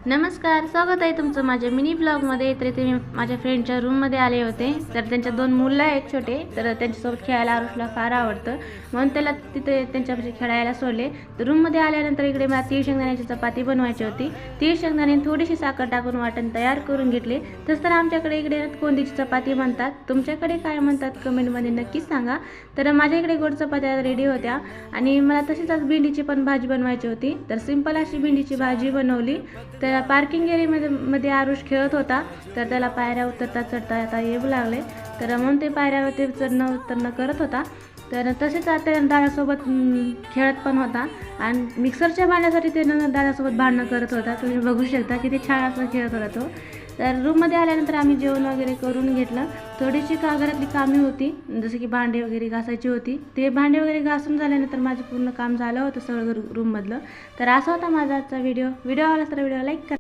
नमस्कार, स्वागत आहे तुमचं माझ्या मिनी ब्लॉगमध्ये. तर इथे मी माझ्या फ्रेंडच्या रूममध्ये आले होते. तर त्यांच्या 2 मुलं आहेत छोटे, तर त्यांच्यासोबत खेळायला आरुषला फार आवडतं, म्हणून त्याला तिथे त्यांच्यापाशी खेळायला सोडले. तर रूममध्ये आल्यानंतर इकडे मला तीळ शेंगदाण्याची चपाती बनवायची होती. तीळ शेंगदाणे थोडीशी साखर टाकून वाटण तयार करून घेतले. तसं तर आमच्याकडे इकडे कोंदीची चपाती म्हणतात, तुमच्याकडे काय म्हणतात कमेंटमध्ये नक्कीच सांगा. तर माझ्या इकडे गोड चपात्या रेडी होत्या आणि मला तशीच आज भेंडीची पण भाजी बनवायची होती. तर सिंपल अशी भेंडीची भाजी बनवली. तर पार्किंग एरियामध्ये आरुष खेळत होता, तर त्याला पायऱ्या उतरता चढता आता येऊ लागले, तर म्हणून ते पायऱ्यावरती चढणं उतरणं करत होता. तर तसेच आता दादासोबत खेळत पण होता आणि मिक्सरच्या भांड्यासाठी ते दादासोबत भांडणं करत होता. तुम्ही बघू शकता किती छान असं खेळत होता तो. तर रूममध्ये आल्यानंतर आम्ही जेवण वगैरे करून घेतलं. थोडीशी घरातली कामे होती, जसं की भांडे वगैरे घासायची होती. ते भांडे वगैरे घासून झाल्यानंतर माझं पूर्ण काम झालं होतं सगळं रूममधलं. तर असा होता माझा आजचा व्हिडिओ आवडला तर व्हिडिओ लाईक करा.